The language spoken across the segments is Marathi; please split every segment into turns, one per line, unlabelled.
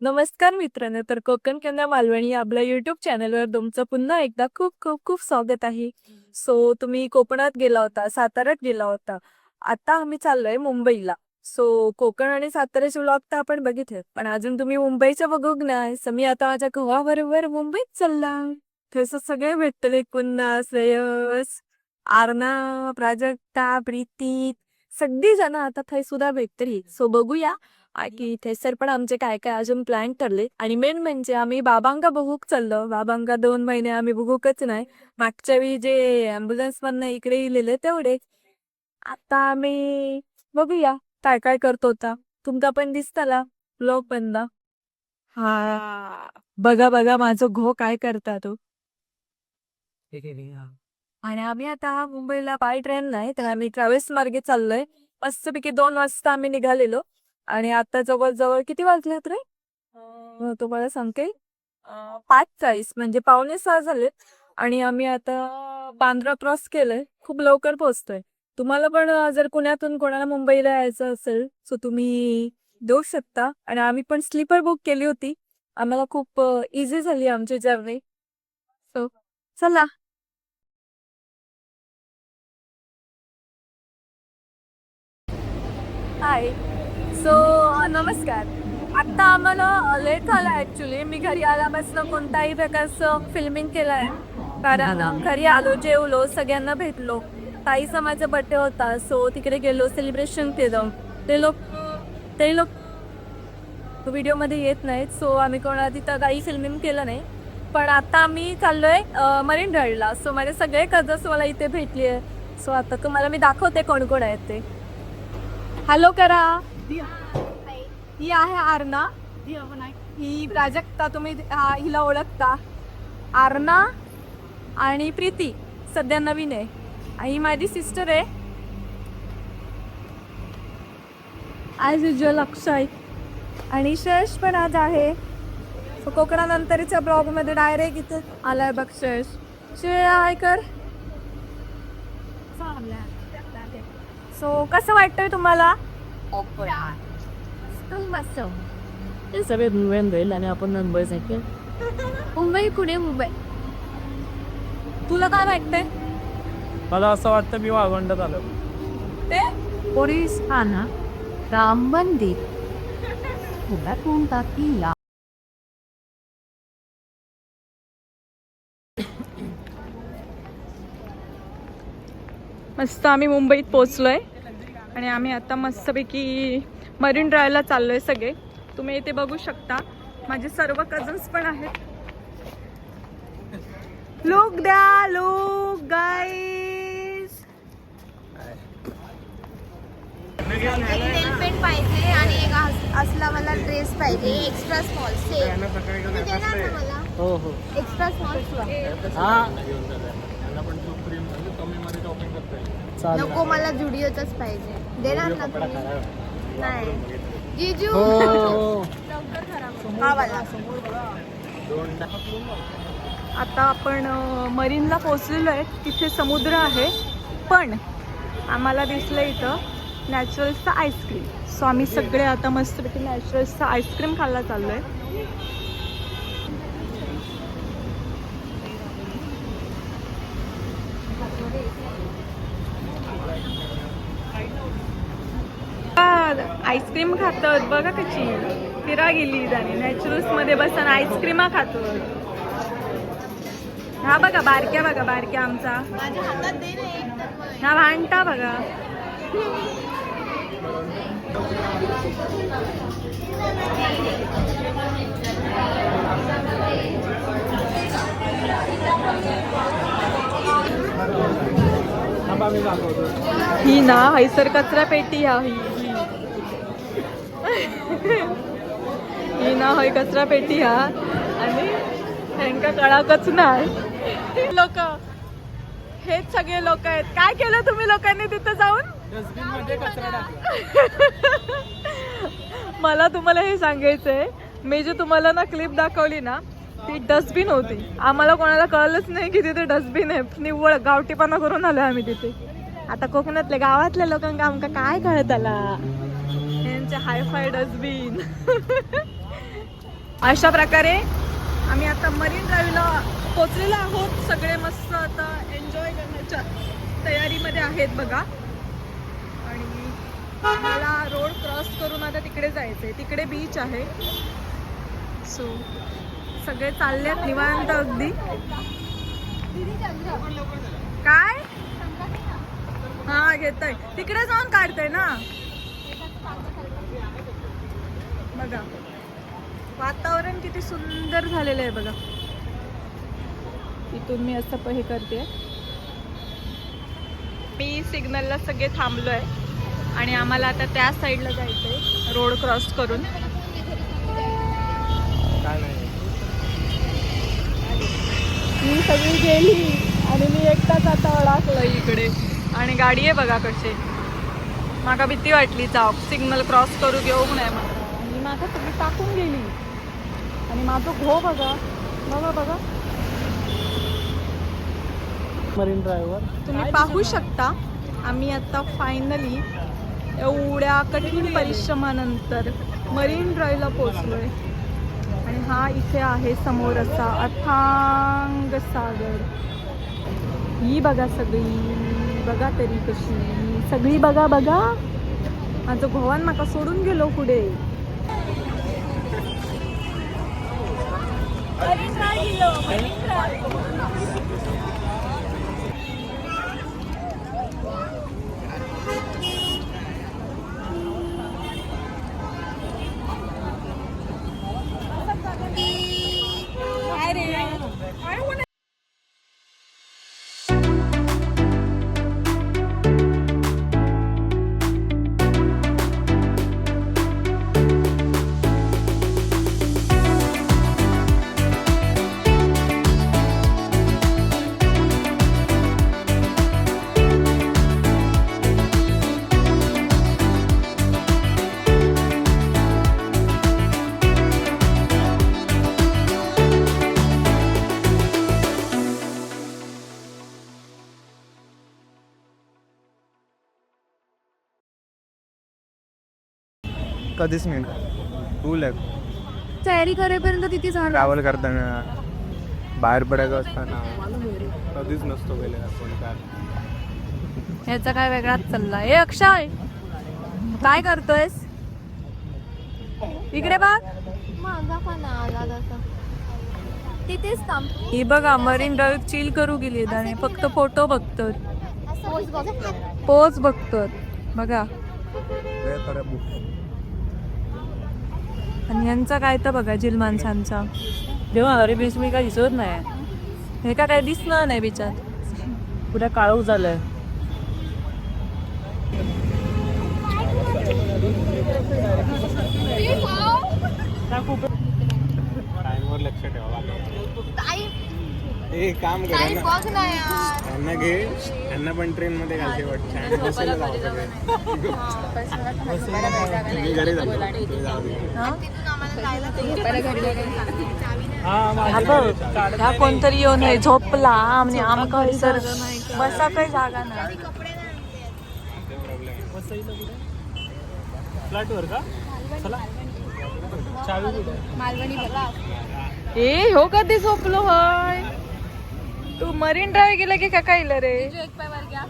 नमस्कार मित्रांनो, तर कोकण कन्या मालवणी या आपल्या युट्यूब चॅनलवर तुमचं पुन्हा एकदा खूप खूप खूप स्वागत आहे. तुम्ही कोकणात गेला होता, साताऱ्यात गेला होता. आता आम्ही चाललोय मुंबईला. कोकण आणि साताऱ्याचे व्लॉग तर आपण बघितले, पण अजून तुम्ही मुंबईचं बघूक नाही. मी आता माझ्या भावाबरोबर मुंबईत चालला. तसं सगळे भेटले, पुन्हा श्रेयस, आर्ना, प्राजक्ता, प्रीती, सगळी जण आता थंय सुद्धा भेटतली. बघूया की थंयसर पण आमचे काय काय अजून प्लॅन ठरले. आणि मेन म्हणजे आम्ही बाबांका बघूक चाललो. बाबांका 2 महिने आम्ही बघूकच नाही. मागच्या वेळी जे ॲम्ब्युलन्स मधनं इकडे येलेले तेवढे. आता आम्ही बघूया काय काय करतो होता. तुमका पण दिसताला ब्लॉग बंदा. हा, बघा बघा माझं घो काय करता तो. आणि आम्ही आता मुंबईला बाय ट्रेन नाही, तर आम्ही ट्रॅव्हल्स मार्गे चाललोय. मस्तपैकी 2 वाजता आम्ही निघालेलो. आणि आता जवळ-जवळ किती वाजलेत रे? तुम्हाला सांगते. 5:40 म्हणजे 5:45 झालेत. आणि आम्ही आता बांद्रा क्रॉस केलंय. खूप लवकर पोहोचतोय. तुम्हाला पण जर पुण्यातून कोणाला मुंबईला यायचं असेल, तुम्ही देऊ शकता. आणि आम्ही पण स्लीपर बुक केली होती. आम्हाला खूप इझी झाली आमची जर्नी. सो चला. हाय. नमस्कार. आता आम्हाला लेट झाला ॲक्च्युली. मी घरी आल्यापासून कोणत्याही प्रकारचं फिल्मिंग केलं आहे. कारण घरी आलो, जेवलो, सगळ्यांना भेटलो. ताईचा माझा बर्थडे होता, तिकडे गेलो, सेलिब्रेशन केलं. ते लोक ते लोक व्हिडिओमध्ये येत नाहीत, आम्ही कोणाला तिथं काही फिल्मिंग केलं नाही. पण आता आम्ही चाललोय मरीन ड्राईव्हला. माझे सगळे कझन्स मला इथे भेटली आहे. आता तुम्हाला मी दाखवते कोण कोण आहेत ते. हॅलो करा. ही आहे आर्ना. ही प्राजक्ता, तुम्ही हिला ओळखता. आर्ना आणि प्रीती सध्या नवीन आहे. आणि ही माझी सिस्टर आहे. ॲज युजल अक्षय. आणि श्रेयश पण आज आहे. कोकणानंतरच्या ब्लॉगमध्ये डायरेक्ट इथे आलाय बघ श्रेयश. श्रेय हाय कर. कसं वाटतंय तुम्हाला?
हे सगळे मुंबईत राहील आणि आपण मुंबईसाठी
मुंबई पुणे मुंबई. तुला काय वाटतंय?
मला असं वाटतं मी वाळवंटात आलो.
ते
पोलीस ठाणा राम मंदिर उभा कोणता किल्ला.
मस्त आम्ही मुंबईत पोहोचलोय. आणि आम्ही आता मस्तपैकी मरीन ड्राईव्हला चाललोय सगळे. तुम्ही इथे बघू शकता माझे सर्व कझन्स पण आहेत. लुक द्या, लुक गाईज.
पेन पाहिजे आणि एक असला मला ड्रेस पाहिजे एक्स्ट्रा स्मॉल सेम तुम्ही देणार ना मला
हो हो.
एक्स्ट्रा स्मॉल नको मला जुडिओचाच पाहिजे देणार ना तुम्ही नाही जीजू लवकर खराब हा वाला
आता आपण मरीनला पोहोचलेलो आहे. तिथे समुद्र आहे, पण आम्हाला दिसलं इथं नॅचरल्सचा आईस्क्रीम. आम्ही सगळे आता मस्तपैकी नॅचरल्सचा आईस्क्रीम खायला चाललोय. आईस्क्रीम खातात बघा कशी फिरा गेली जाणे. नॅचरल्स मध्ये बसून आईस्क्रीमा खातो. हा बघा बारक्या, बघा बारक्या आमचा
माझ्या हातात दे ना एक तर मग
ना भांडता बघा. ही ना हैसर कचरा पेटी ही ही ना हय कचरा पेटी हा. आणि त्यांका कळाकच नाही. लोक हेच सगळे लोक आहेत. काय केलं तुम्ही लोकांनी तिथं जाऊन?
डस्टबिन मध्ये कचरा टाकला.
मला तुम्हाला हे सांगायचंय, मी जे तुम्हाला ना क्लिप दाखवली ना, ती डस्टबिन होती. आम्हाला कोणाला कळलंच नाही की तिथे डस्टबिन आहे. निव्वळ गावठीपणा करून आलो आम्ही तिथे. आता कोकणातल्या गावातल्या लोकांना आमका काय कळत आला यांचे हायफाय डस्टबिन. अशा प्रकारे आम्ही आता मरीन ड्राईव्हला पोचलेलो आहोत. सगळे मस्त आता एन्जॉय करण्याच्या तयारीमध्ये आहेत बघा. आणि मला रोड क्रॉस करून आता तिकडे जायचं आहे. तिकडे बीच आहे. सो सगळे चाललेत निवांत अगदी. काय हा घेतोय तिकडे जाऊन काढतोय ना बघा. वातावरण किती सुंदर झालेलं आहे बघा. इथून मी असं हे करते. मी सिग्नलला सगळे थांबलोय आणि आम्हाला आता त्या साईडला जायचंय रोड क्रॉस करून. मी सगळी गेली आणि मी एकटाच आता अडकलो इकडे. आणि गाडी आहे बघा कशी. माका भीती वाटली जाऊ सिग्नल क्रॉस करू घेऊ नये मला. आणि माका सगळी टाकून गेली आणि माझं घो बघा बघा बघा.
मरीन ड्राईव्हवर
तुम्ही पाहू शकता आम्ही आता फायनली एवढ्या कठीण परिश्रमानंतर मरीन ड्राईव्हला पोचलोय. आणि हा इथे आहे समोर असा अथांग सागर. ही बघा सगळी बघा तरी कशी सगळी बघा बघा. माझं भवन माका सोडून गेलो पुढे.
कधीच नाही. रूल आहे
तयारी करेपर्यंत किती झालं.
ट्रॅव्हल करताना बाहेर पडायचं असताना कधीच नसतो गेले आपण काय.
ह्याचा काय वेगळाच चाललाय. ए अक्षय काय करतोयस इकडे बघ.
माझा पण आला तसा तिथेच थांब.
ही बघा मरीन ड्राईव्ह चिल करू गेली आणि फक्त फोटो बघतो पोच बघतो बघा. आणि यांचा काय तर बघा जिल माणसांचा.
जेव्हा अरे बीच मी काय दिसत नाही.
हे का काय दिसणार नाही बिचार.
पुढे काळोख झालंय.
टाइमवर लक्ष ठेवा. एक काम करा ना
बघ ना यार.
त्यांना घे. त्यांना पण ट्रेन मध्ये घालते वाटतं. मी घरी जातो.
ह्या कोणतरी येऊन हे झोपला आणि आमका सर बसा काही जागा नाही.
फ्लॅटवर का चला. चावी कुठे आहे?
मालवणी बघा.
ए हो कधी झोपलो होय. तू मरीन ड्राईव्ह गेला की काय कायलं रे.
एक पाय वर घ्या.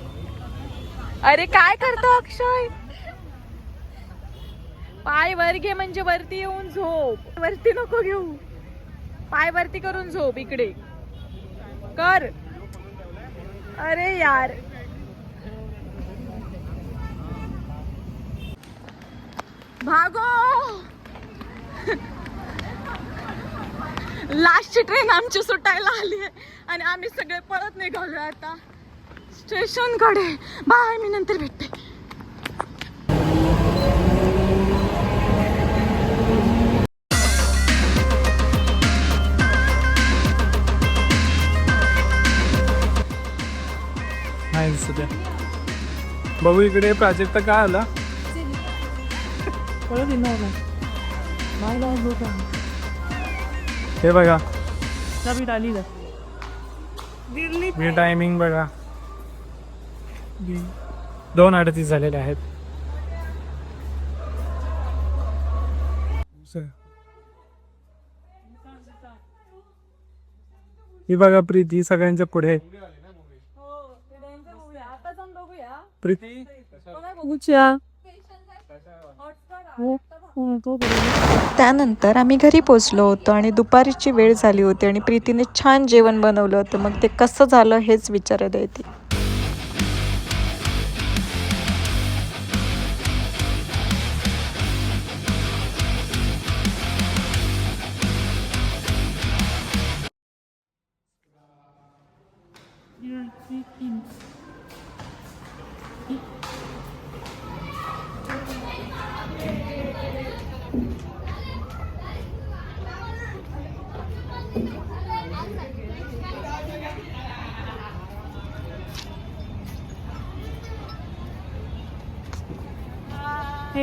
अरे काय करतो अक्षय. पाय वर घे म्हणजे वरती येऊन झोप. वरती नको घेऊ. पाय वरती करून झोप. इकडे कर. अरे यार भागो. लास्टची ट्रेन आमची सुटायला आली आहे आणि आम्ही सगळे पळत निघालोय आता स्टेशन कडे. बाय मी नंतर भेटते.
नाही दिसत आहे. बघू इकडे प्राजक्त काय आला. हे बघा
आली
मी टायमिंग बघा 2:38 झालेले आहेत. ही बघा प्रीती सगळ्यांच्या पुढे आहे. प्रीती
त्यानंतर आम्ही घरी पोचलो होतो आणि दुपारीची वेळ झाली होती आणि प्रीतीने छान जेवण बनवलं होतं. मग ते कसं झालं हेच विचारायला येते.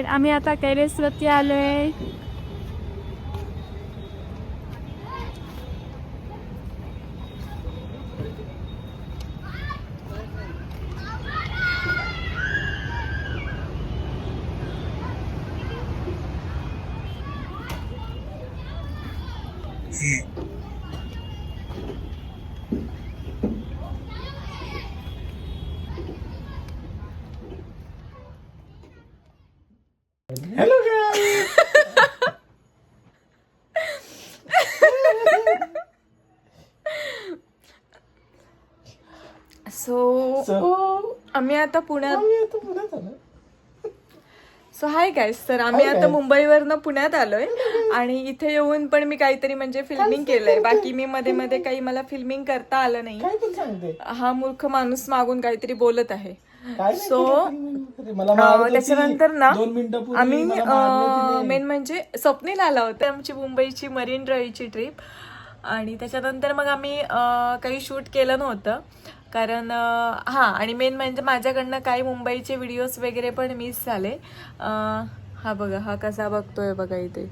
आम्ही आता कैलासवरती आलोय.
आम्ही आता पुण्यात सो हाय गाईस. तर आम्ही आता मुंबईवरनं पुण्यात आलोय आणि इथे येऊन पण मी काहीतरी म्हणजे फिल्मिंग केलंय. बाकी मी मध्ये मध्ये काही मला फिल्मिंग करता आलं नाही. हा मूर्ख माणूस मागून काहीतरी बोलत आहे. सो त्याच्यानंतर ना आम्ही मेन म्हणजे स्वप्नील आला होता आमची मुंबईची मरीन ड्राईव्हची ट्रिप. आणि त्याच्यानंतर मग आम्ही काही शूट केलं नव्हतं कारण आणि मेन म्हणजे माझ्याकडनं काही मुंबईचे व्हिडिओज वगैरे पण मिस झाले. हा बघा, हा कसा बघतोय बघा इथे.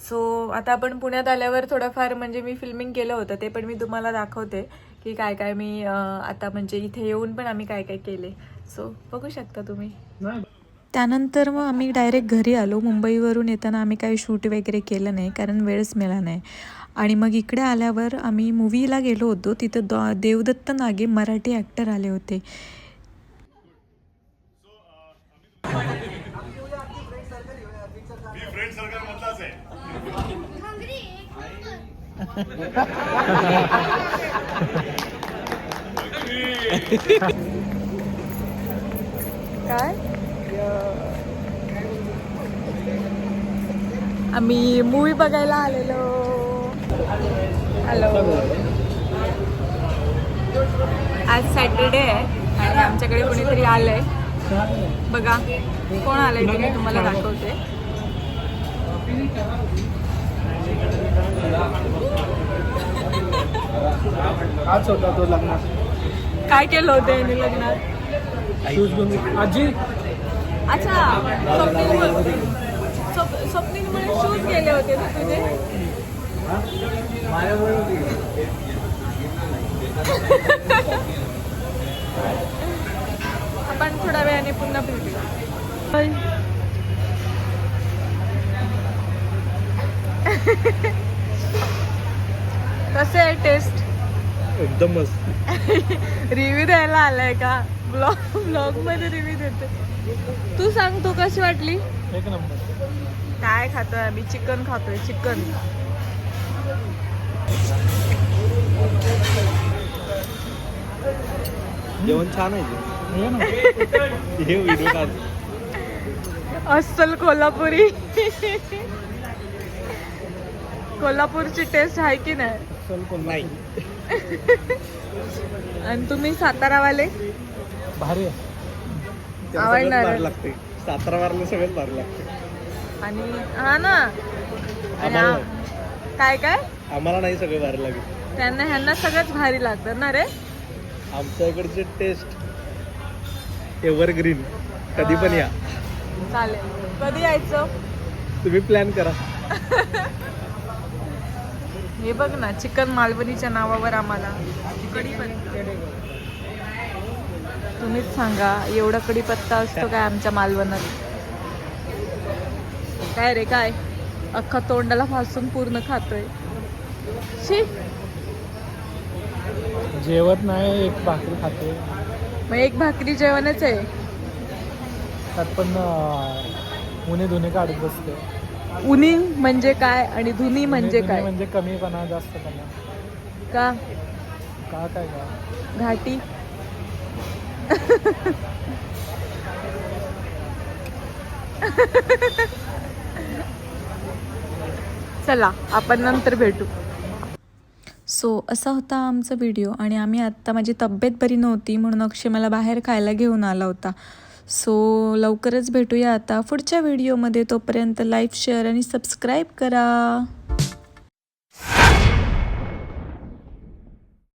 सो आता आपण पुण्यात आल्यावर थोडंफार म्हणजे मी फिल्मिंग केलं होतं ते पण मी तुम्हाला दाखवते की काय काय मी आता म्हणजे इथे येऊन पण आम्ही काय काय केले. सो बघू शकता तुम्ही. त्यानंतर मग आम्ही डायरेक्ट घरी आलो. मुंबईवरून येताना आम्ही काही शूट वगैरे केलं नाही कारण वेळच मिळाला नाही. आणि मग इकडे आल्यावर आम्ही मूवीला गेलो होतो. तिथं देवदत्त नागे मराठी ॲक्टर आले होते. काय आम्ही मूवी बघायला आलेलो. हॅलो, आज सॅटरडे आहे आणि आमच्याकडे कोणीतरी आलंय बघा. कोण आलंय ते मी तुम्हाला दाखवते.
आज होता तो लग्नात.
काय केलं होतं यांनी लग्नात?
आजी
अच्छा, स्वप्नीलमुळे शूज गेले होते ना तुझे. आपण थोड्या वेळाने पुन्हा भेटूया. कसं आहे टेस्ट?
एकदम मस्त.
रिव्ह्यू द्यायला आलाय का? ब्लॉग मध्ये रिव्ह्यू देते. तू सांग, तू कशी वाटली?
एक नंबर.
काय खातोय आम्ही? चिकन खातोय. चिकन
जेवण छान आहे. हे व्हिडिओ काढ.
अस्सल कोल्हापुरी. कोल्हापूरची टेस्ट आहे की नाही? आणि तुम्ही सातारावाले?
भारी
आवडणार
भारी लागते. सातारा वारला सगळंच भारी लागते.
आणि हा ना, काय काय
आम्हाला नाही सगळं भारी लागेल.
ह्यांना सगळंच भारी लागतं ना रे.
आमच्या इकडचे टेस्ट एव्हरग्रीन. कधी पण या.
चालेल. कधी यायचं?
तुम्ही प्लॅन करा.
हे बघ ना, चिकन मालवणीच्या नावावर आम्हाला कढीपत्ता. तुम्हीच सांगा, एवढा कढीपत्ता असतो काय आमच्या मालवणात? काय रे काय? अख्खा तोंडाला फासून पूर्ण खातोय. शी
जेवत नाही, एक भाकरी खाते.
मग एक भाकरी जेवणच आहे.
त्यात पण उन्हे धुणे काढत बसते.
उनी म्हणजे काय आणि धुनी म्हणजे
उन्हे
काय?
म्हणजे कमीपणा, जास्तपणा.
का
काय का
घाटी? चला आपण नंतर भेटू.
सो असा होता आमचा व्हिडिओ. आणि आम्ही आत्ता, माझी तब्येत बरी नव्हती म्हणून अक्षय मला बाहेर खायला घेऊन आला होता. सो लवकरच भेटूया आता पुढच्या व्हिडिओमध्ये. तोपर्यंत लाईक, शेअर आणि सबस्क्राईब करा.